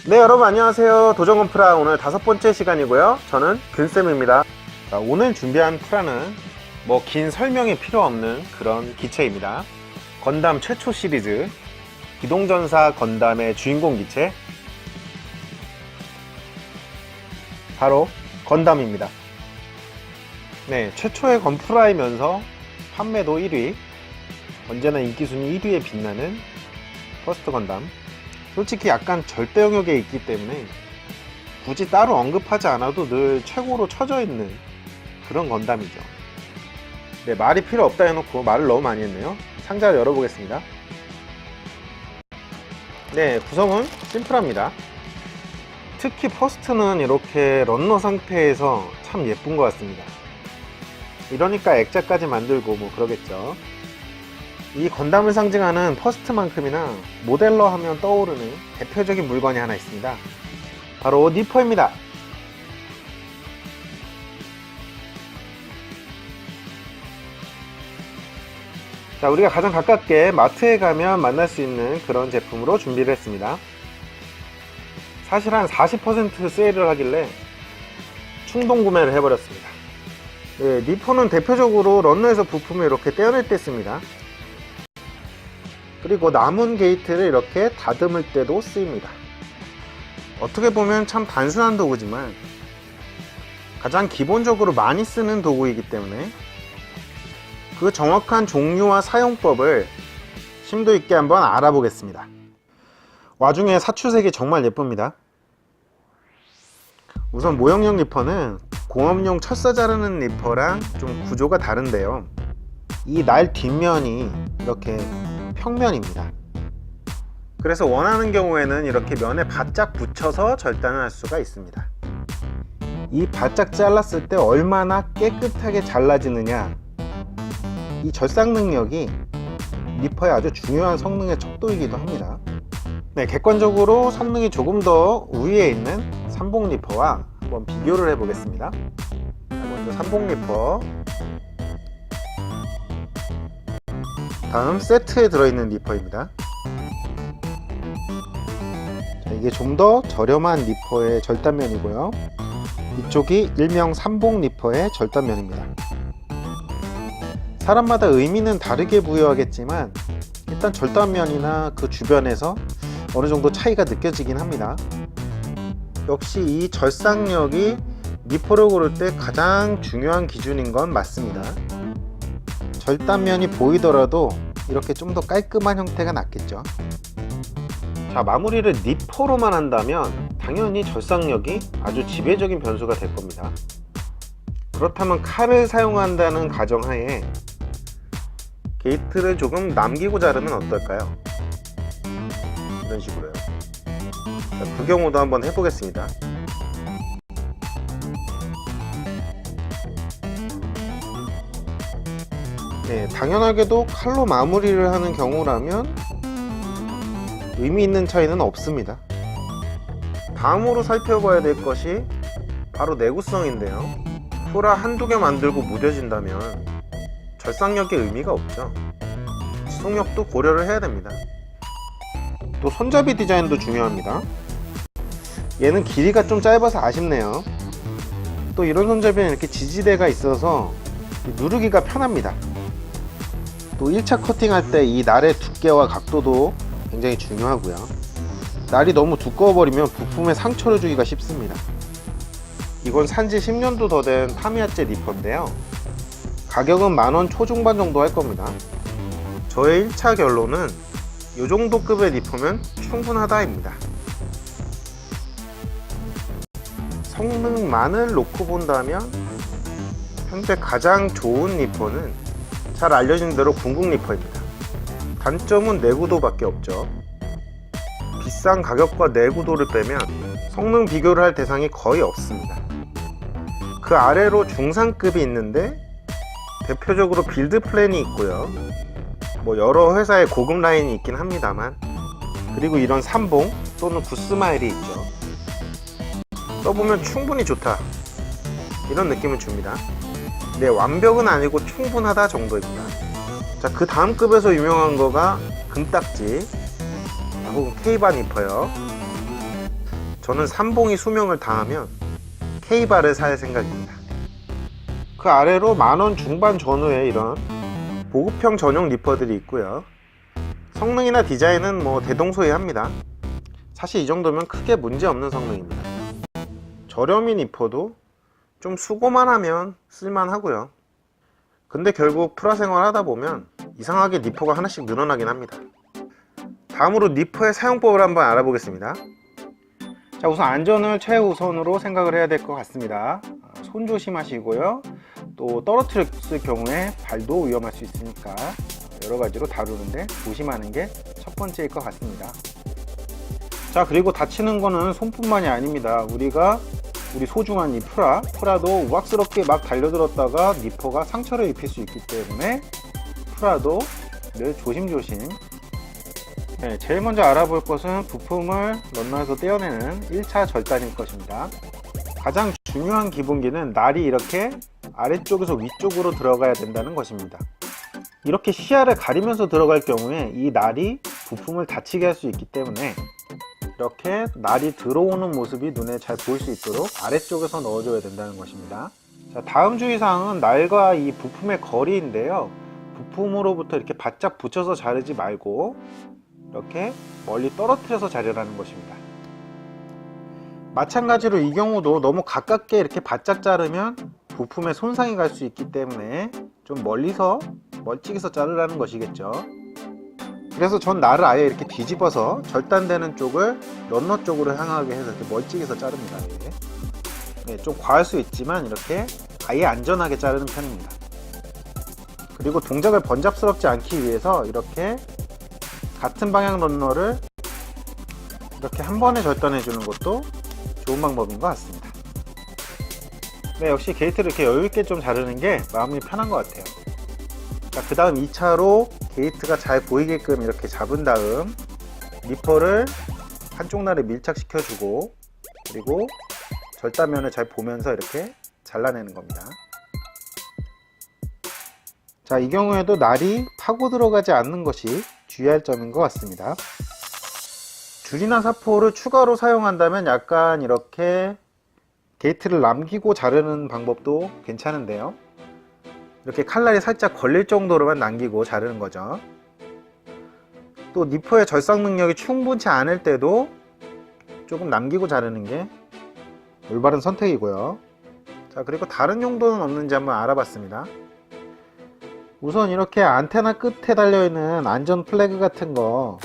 네, 여러분 안녕하세요. 도전건 프라 오늘 5번째 시간이고요. 저는 근쌤입니다. 자, 오늘 준비한 프라는 뭐 긴 설명이 필요 없는 그런 기체입니다. 건담 최초 시리즈 기동전사 건담의 주인공 기체, 바로 건담입니다. 네, 최초의 건프라이면서 판매도 1위, 언제나 인기순위 1위에 빛나는 퍼스트 건담. 솔직히 약간 절대 영역에 있기 때문에 굳이 따로 언급하지 않아도 늘 최고로 쳐져 있는 그런 건담이죠. 네, 말이 필요 없다 해놓고 말을 너무 많이 했네요. 상자를 열어보겠습니다. 네, 구성은 심플합니다. 특히 퍼스트는 이렇게 런너 상태에서 참 예쁜 것 같습니다. 이러니까 액자까지 만들고 뭐 그러겠죠. 이 건담을 상징하는 퍼스트만큼이나 모델러 하면 떠오르는 대표적인 물건이 하나 있습니다. 바로 니퍼입니다. 자, 우리가 가장 가깝게 마트에 가면 만날 수 있는 그런 제품으로 준비를 했습니다. 사실 한 40% 세일을 하길래 충동 구매를 해버렸습니다. 네, 니퍼는 대표적으로 런너에서 부품을 이렇게 떼어낼 때 씁니다. 그리고 남은 게이트를 이렇게 다듬을 때도 쓰입니다. 어떻게 보면 참 단순한 도구지만 가장 기본적으로 많이 쓰는 도구이기 때문에 그 정확한 종류와 사용법을 심도 있게 한번 알아보겠습니다. 와중에 사출색이 정말 예쁩니다. 우선 모형용 니퍼는 공업용 철사 자르는 니퍼랑 좀 구조가 다른데요. 이 날 뒷면이 이렇게 평면입니다. 그래서 원하는 경우에는 이렇게 면에 바짝 붙여서 절단을 할 수가 있습니다. 이 바짝 잘랐을 때 얼마나 깨끗하게 잘라지느냐, 이 절삭 능력이 니퍼의 아주 중요한 성능의 척도이기도 합니다. 네, 객관적으로 성능이 조금 더 우위에 있는 삼봉 니퍼와 한번 비교를 해 보겠습니다. 먼저 삼봉 니퍼, 다음 세트에 들어있는 니퍼입니다. 자, 이게 좀 더 저렴한 니퍼의 절단면이고요. 이쪽이 일명 삼봉 니퍼의 절단면입니다. 사람마다 의미는 다르게 부여하겠지만 일단 절단면이나 그 주변에서 어느 정도 차이가 느껴지긴 합니다. 역시 이 절삭력이 니퍼를 고를 때 가장 중요한 기준인 건 맞습니다. 절단면이 보이더라도 이렇게 좀 더 깔끔한 형태가 낫겠죠. 자, 마무리를 니퍼로만 한다면 당연히 절삭력이 아주 지배적인 변수가 될 겁니다. 그렇다면 칼을 사용한다는 가정하에 게이트를 조금 남기고 자르면 어떨까요? 이런 식으로요. 자, 그 경우도 한번 해보겠습니다. 네, 당연하게도 칼로 마무리를 하는 경우라면 의미 있는 차이는 없습니다. 다음으로 살펴봐야 될 것이 바로 내구성인데요. 프라 한두 개 만들고 무뎌진다면 절삭력의 의미가 없죠. 지속력도 고려를 해야 됩니다. 또 손잡이 디자인도 중요합니다. 얘는 길이가 좀 짧아서 아쉽네요. 또 이런 손잡이는 이렇게 지지대가 있어서 누르기가 편합니다. 또 1차 커팅할 때 이 날의 두께와 각도도 굉장히 중요하고요. 날이 너무 두꺼워버리면 부품에 상처를 주기가 쉽습니다. 이건 산지 10년도 더 된 타미야제 니퍼인데요. 가격은 만원 초중반 정도 할 겁니다. 저의 1차 결론은 이 정도 급의 니퍼면 충분하다입니다. 성능만을 놓고 본다면 현재 가장 좋은 니퍼는 잘 알려진 대로 궁극 니퍼입니다. 단점은 내구도밖에 없죠. 비싼 가격과 내구도를 빼면 성능 비교를 할 대상이 거의 없습니다. 그 아래로 중상급이 있는데 대표적으로 빌드 플랜이 있고요. 뭐 여러 회사의 고급 라인이 있긴 합니다만, 그리고 이런 삼봉 또는 구스마일이 있죠. 써보면 충분히 좋다, 이런 느낌을 줍니다. 네, 완벽은 아니고 충분하다 정도입니다. 자, 그 다음 급에서 유명한 거가 금딱지 혹은 K바 니퍼요. 저는 삼봉이 수명을 다하면 K바를 살 생각입니다. 그 아래로 10,000원 중반 전후에 이런 보급형 전용 니퍼들이 있고요. 성능이나 디자인은 뭐 대동소이합니다. 사실 이 정도면 크게 문제없는 성능입니다. 저렴이 니퍼도 좀 수고만 하면 쓸만하고요. 근데 결국 프라 생활 하다 보면 이상하게 니퍼가 하나씩 늘어나긴 합니다. 다음으로 니퍼의 사용법을 한번 알아보겠습니다. 자, 우선 안전을 최우선으로 생각을 해야 될 것 같습니다. 손 조심하시고요. 또 떨어뜨렸을 경우에 발도 위험할 수 있으니까 여러 가지로 다루는데 조심하는 게 첫 번째일 것 같습니다. 자, 그리고 다치는 거는 손뿐만이 아닙니다. 우리 소중한 이 프라도 우악스럽게 막 달려들었다가 니퍼가 상처를 입힐 수 있기 때문에 프라도 늘 조심조심. 네, 제일 먼저 알아볼 것은 부품을 런너에서 떼어내는 1차 절단일 것입니다. 가장 중요한 기본기는 날이 이렇게 아래쪽에서 위쪽으로 들어가야 된다는 것입니다. 이렇게 시야를 가리면서 들어갈 경우에 이 날이 부품을 다치게 할 수 있기 때문에 이렇게 날이 들어오는 모습이 눈에 잘 보일 수 있도록 아래쪽에서 넣어줘야 된다는 것입니다. 자, 다음 주의사항은 날과 이 부품의 거리인데요. 부품으로부터 이렇게 바짝 붙여서 자르지 말고 이렇게 멀리 떨어뜨려서 자르라는 것입니다. 마찬가지로 이 경우도 너무 가깝게 이렇게 바짝 자르면 부품에 손상이 갈 수 있기 때문에 좀 멀찍이서 자르라는 것이겠죠. 그래서 전 날을 아예 이렇게 뒤집어서 절단되는 쪽을 런너 쪽으로 향하게 해서 이렇게 멀찍이서 자릅니다. 네, 좀 과할 수 있지만 이렇게 아예 안전하게 자르는 편입니다. 그리고 동작을 번잡스럽지 않기 위해서 이렇게 같은 방향 런너를 이렇게 한 번에 절단해 주는 것도 좋은 방법인 것 같습니다. 네, 역시 게이트를 이렇게 여유있게 좀 자르는 게 마음이 편한 것 같아요. 자, 그 다음 2차로 게이트가 잘 보이게끔 이렇게 잡은 다음 니퍼를 한쪽 날에 밀착시켜 주고 그리고 절단면을 잘 보면서 이렇게 잘라내는 겁니다. 자, 이 경우에도 날이 파고 들어가지 않는 것이 주의할 점인 것 같습니다. 줄이나 사포를 추가로 사용한다면 약간 이렇게 게이트를 남기고 자르는 방법도 괜찮은데요. 이렇게 칼날이 살짝 걸릴 정도로만 남기고 자르는 거죠. 또 니퍼의 절삭 능력이 충분치 않을 때도 조금 남기고 자르는 게 올바른 선택이고요. 자, 그리고 다른 용도는 없는지 한번 알아봤습니다. 우선 이렇게 안테나 끝에 달려있는 안전 플래그 같은 거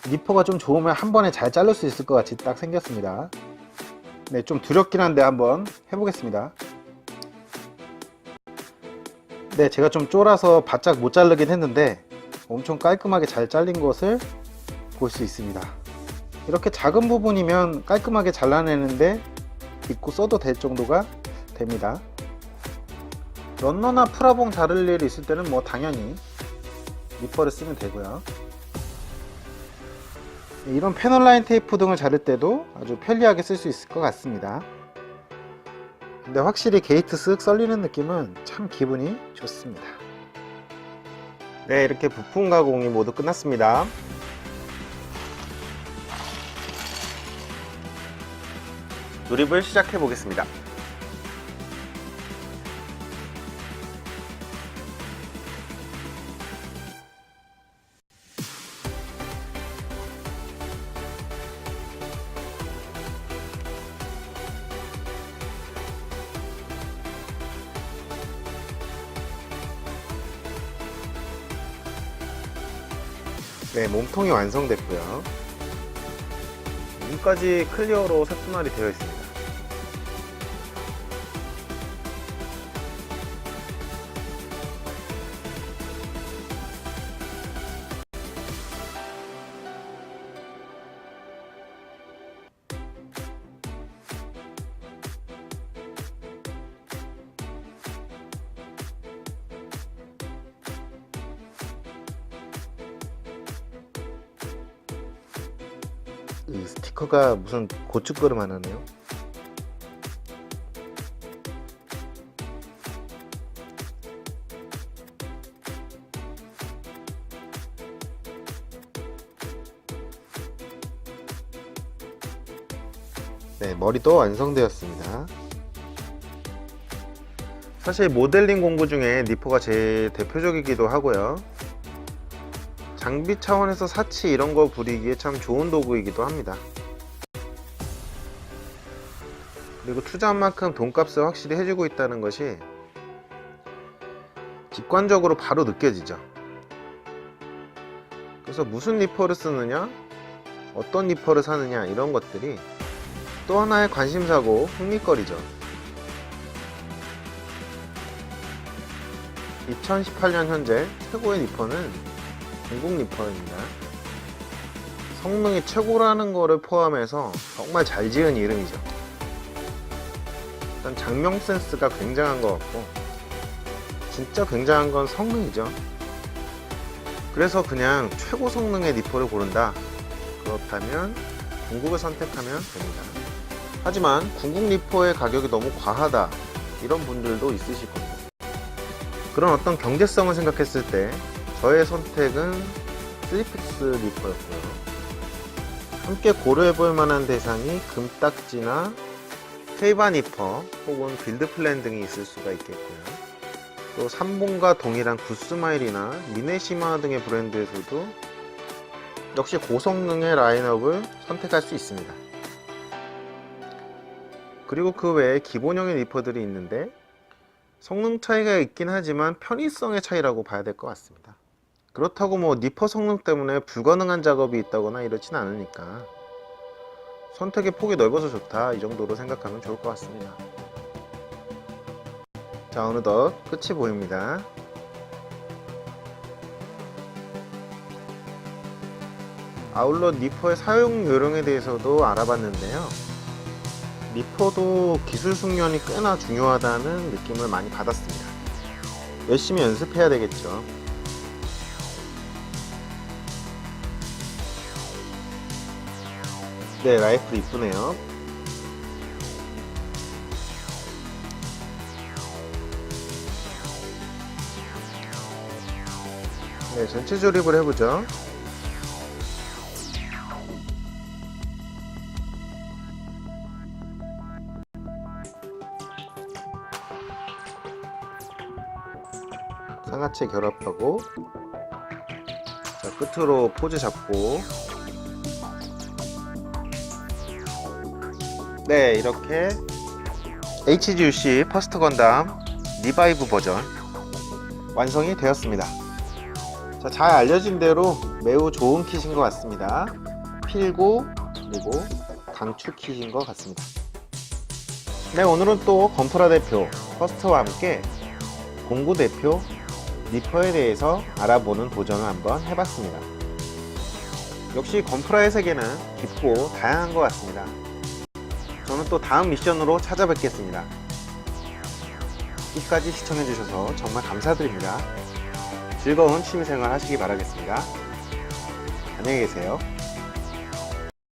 니퍼가 좀 좋으면 한 번에 잘 자를 수 있을 것 같이 딱 생겼습니다. 네, 좀 두렵긴 한데 한번 해보겠습니다. 네, 제가 좀 쫄아서 바짝 못 자르긴 했는데 엄청 깔끔하게 잘 잘린 것을 볼 수 있습니다. 이렇게 작은 부분이면 깔끔하게 잘라내는데 빗고 써도 될 정도가 됩니다. 런너나 프라봉 자를 일이 있을 때는 뭐 당연히 니퍼를 쓰면 되고요. 이런 패널라인 테이프 등을 자를 때도 아주 편리하게 쓸 수 있을 것 같습니다. 근데 확실히 게이트 쓱 썰리는 느낌은 참 기분이 좋습니다. 네, 이렇게 부품 가공이 모두 끝났습니다. 조립을 시작해 보겠습니다. 네, 몸통이 완성됐고요. 위까지 클리어로 색분할이 되어 있습니다. 이 스티커가 무슨 고춧가루 하나네요. 네, 머리도 완성되었습니다. 사실 모델링 공구 중에 니퍼가 제일 대표적이기도 하고요. 장비 차원에서 사치 이런 거 부리기에 참 좋은 도구이기도 합니다. 그리고 투자한 만큼 돈값을 확실히 해주고 있다는 것이 직관적으로 바로 느껴지죠. 그래서 무슨 니퍼를 쓰느냐, 어떤 니퍼를 사느냐, 이런 것들이 또 하나의 관심사고 흥미거리죠. 2018년 현재 최고의 니퍼는 중국 니퍼입니다. 성능이 최고라는 거를 포함해서 정말 잘 지은 이름이죠. 일단 장명 센스가 굉장한 것 같고, 진짜 굉장한 건 성능이죠. 그래서 그냥 최고 성능의 니퍼를 고른다, 그렇다면 중국을 선택하면 됩니다. 하지만 중국 니퍼의 가격이 너무 과하다, 이런 분들도 있으실 겁니다. 그런 어떤 경제성을 생각했을 때 저의 선택은 슬리픽스 니퍼였고요. 함께 고려해볼 만한 대상이 금딱지나 페이바 니퍼 혹은 빌드플랜 등이 있을 수가 있겠고요. 또 삼봉과 동일한 굿스마일이나 미네시마 등의 브랜드에서도 역시 고성능의 라인업을 선택할 수 있습니다. 그리고 그 외에 기본형의 니퍼들이 있는데 성능 차이가 있긴 하지만 편의성의 차이라고 봐야 될 것 같습니다. 그렇다고 뭐 니퍼 성능 때문에 불가능한 작업이 있다거나 이렇진 않으니까 선택의 폭이 넓어서 좋다, 이 정도로 생각하면 좋을 것 같습니다. 자, 어느덧 끝이 보입니다. 아울러 니퍼의 사용 요령에 대해서도 알아봤는데요. 니퍼도 기술 숙련이 꽤나 중요하다는 느낌을 많이 받았습니다. 열심히 연습해야 되겠죠. 네, 라이플 이쁘네요. 네, 전체 조립을 해보죠. 상하체 결합하고, 자, 끝으로 포즈 잡고, 네, 이렇게 HGUC 퍼스트 건담 리바이브 버전 완성이 되었습니다. 자, 잘 알려진 대로 매우 좋은 킷인 것 같습니다. 필고 그리고 강추 킷인 것 같습니다. 네, 오늘은 또 건프라 대표 퍼스트와 함께 공구 대표 니퍼에 대해서 알아보는 도전을 한번 해봤습니다. 역시 건프라의 세계는 깊고 다양한 것 같습니다. 저는 또 다음 미션으로 찾아뵙겠습니다. 끝까지 시청해주셔서 정말 감사드립니다. 즐거운 취미생활 하시기 바라겠습니다. 안녕히 계세요.